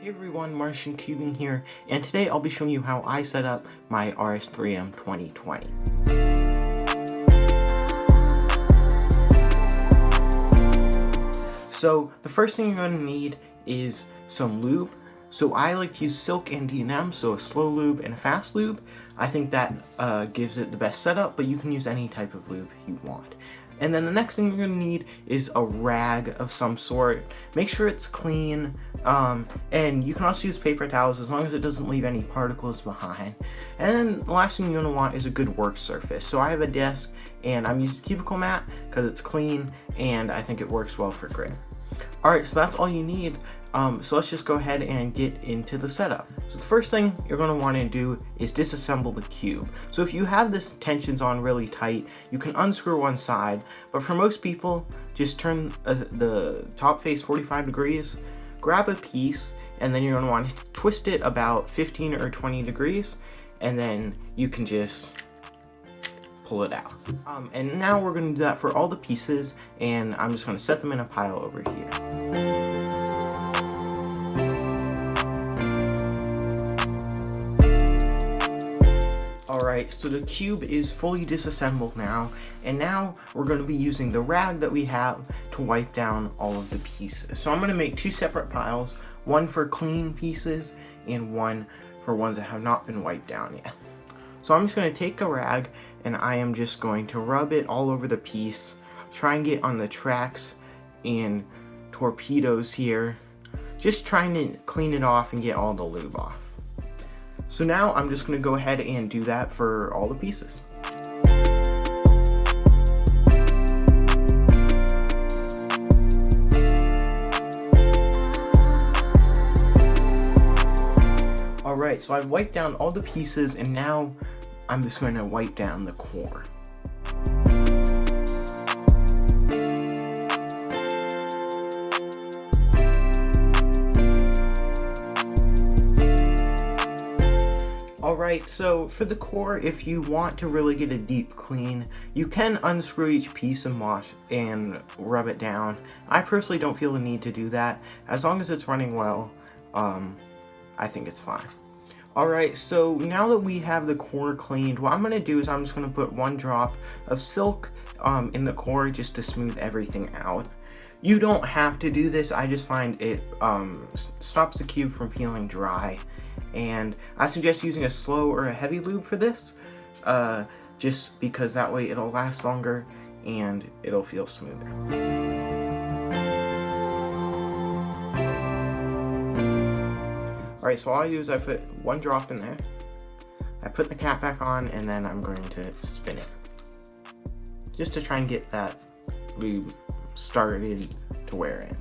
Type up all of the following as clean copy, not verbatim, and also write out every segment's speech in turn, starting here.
Hey everyone, Martian Cubing here, and today I'll be showing you how I set up my RS3M 2020. So the first thing you're going to need is some lube. So I like to use silk and D&M, so a slow lube and a fast lube. I think that gives it the best setup, but you can use any type of lube you want. And then the next thing you're going to need is a rag of some sort. Make sure it's clean, and you can also use paper towels as long as it doesn't leave any particles behind. And then the last thing you're going to want is a good work surface. So I have a desk, and I'm using 𝗘𝗾𝗂𝗶𝗽𝗺𝗺 mat because it's clean, and I think it works well for grit. Alright, so that's all you need. So let's just go ahead and get into the setup. So the first thing you're going to want to do is disassemble the cube. So if you have this tensions on really tight, you can unscrew one side, but for most people, just turn the top face 45 degrees, grab a piece, and then you're going to want to twist it about 15 or 20 degrees, and then you can just pull it out. And now we're going to do that for all the pieces, and I'm just going to set them in a pile over here. Alright, so the cube is fully disassembled now, and now we're going to be using the rag that we have to wipe down all of the pieces. So I'm going to make two separate piles, one for clean pieces and one for ones that have not been wiped down yet. So I'm just going to take a rag and I am just going to rub it all over the piece, try and get on the tracks and torpedoes here, just trying to clean it off and get all the lube off. So now I'm just going to go ahead and do that for all the pieces. Alright, so I've wiped down all the pieces, and now I'm just going to wipe down the core. Alright, so for the core, if you want to really get a deep clean, you can unscrew each piece and wash and rub it down. I personally don't feel the need to do that. As long as it's running well, I think it's fine. Alright, so now that we have the core cleaned, what I'm going to do is I'm just going to put one drop of silk in the core just to smooth everything out. You don't have to do this, I just find it stops the cube from feeling dry. And I suggest using a slow or a heavy lube for this, just because that way it'll last longer and it'll feel smoother. Alright, so all I do is I put one drop in there, I put the cap back on, and then I'm going to spin it, just to try and get that lube started to wear in.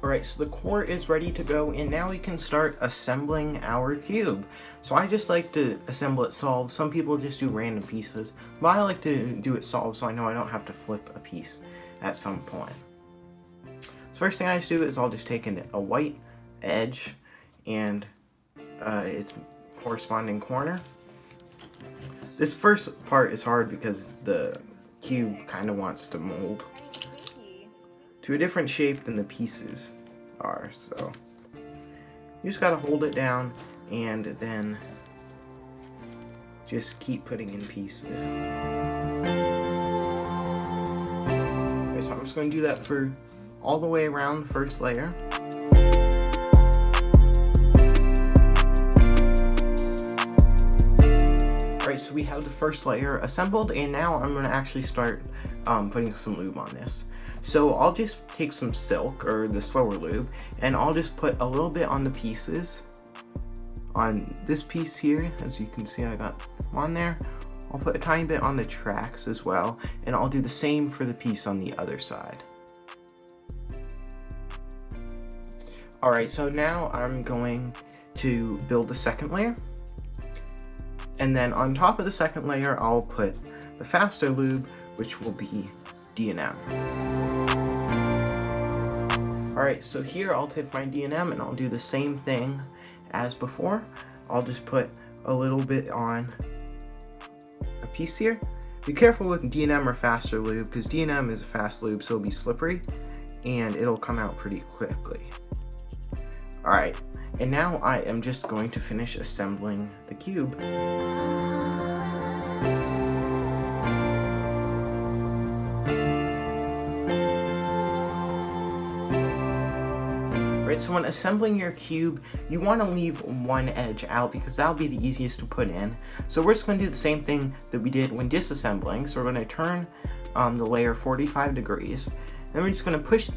Alright, so the core is ready to go, and now we can start assembling our cube. So I just like to assemble it solved. Some people just do random pieces, but I like to do it solved so I know I don't have to flip a piece at some point. So first thing I just do is I'll just take a white edge and its corresponding corner. This first part is hard because the cube kind of wants to mold to a different shape than the pieces are, so you just gotta hold it down and then just keep putting in pieces. Okay, so I'm just going to do that for all the way around the first layer. Alright, so we have the first layer assembled, and now I'm going to actually start putting some lube on this. So I'll just take some silk, or the slower lube, and I'll just put a little bit on the pieces. On this piece here, as you can see I got on there, I'll put a tiny bit on the tracks as well, and I'll do the same for the piece on the other side. Alright, so now I'm going to build the second layer. And then on top of the second layer, I'll put the faster lube, which will be D&M. Alright, so here I'll take my D&M and I'll do the same thing as before. I'll just put a little bit on piece here. Be careful with D&M or faster lube, because D&M is a fast lube, so it'll be slippery, and it'll come out pretty quickly. Alright, and now I am just going to finish assembling the cube. Right, so when assembling your cube, you want to leave one edge out because that'll be the easiest to put in. So we're just going to do the same thing that we did when disassembling. So we're going to turn the layer 45 degrees. Then we're just going to push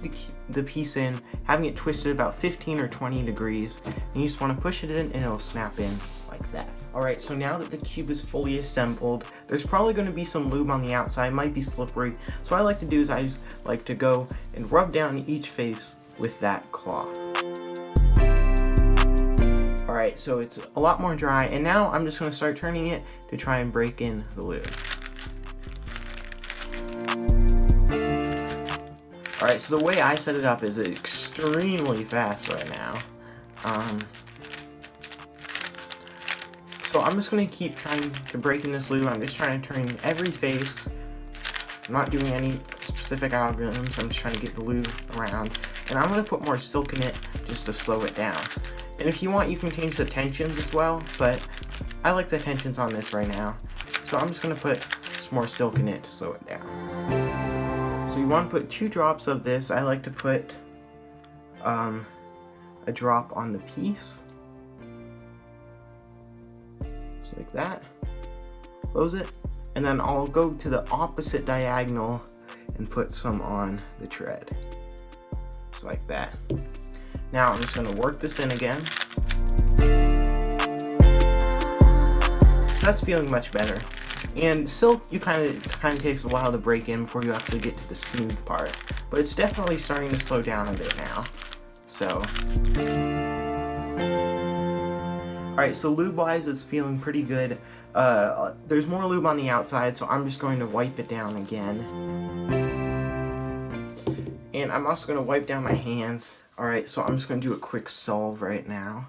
the piece in, having it twisted about 15 or 20 degrees. And you just want to push it in and it'll snap in like that. Alright, so now that the cube is fully assembled, there's probably going to be some lube on the outside. It might be slippery. So what I like to do is I just like to go and rub down each face with that cloth. Alright, so it's a lot more dry, and now I'm just going to start turning it to try and break in the lube. Alright, so the way I set it up is extremely fast right now. So I'm just going to keep trying to break in this lube. I'm just trying to turn every face. I'm not doing any specific algorithms, I'm just trying to get the lube around. And I'm going to put more silk in it just to slow it down. And if you want, you can change the tensions as well, but I like the tensions on this right now. So I'm just going to put some more silk in it to slow it down. So you want to put 2 drops of this. I like to put a drop on the piece. Just like that. Close it. And then I'll go to the opposite diagonal and put some on the tread. Just like that. Now I'm just going to work this in again. That's feeling much better. And silk, you kind of takes a while to break in before you actually get to the smooth part, but it's definitely starting to slow down a bit now. So, alright, so lube wise it's feeling pretty good. There's more lube on the outside, so I'm just going to wipe it down again. And I'm also going to wipe down my hands. Alright, so I'm just going to do a quick solve right now.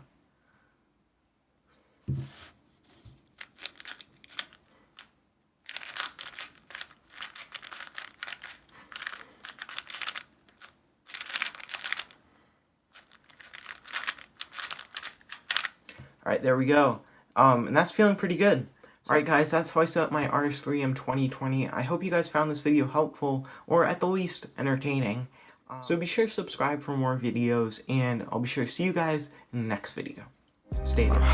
Alright, there we go. And that's feeling pretty good. Alright guys, that's how I set up my RS3M 2020. I hope you guys found this video helpful, or at the least entertaining. So be sure to subscribe for more videos, and I'll be sure to see you guys in the next video. Stay tuned.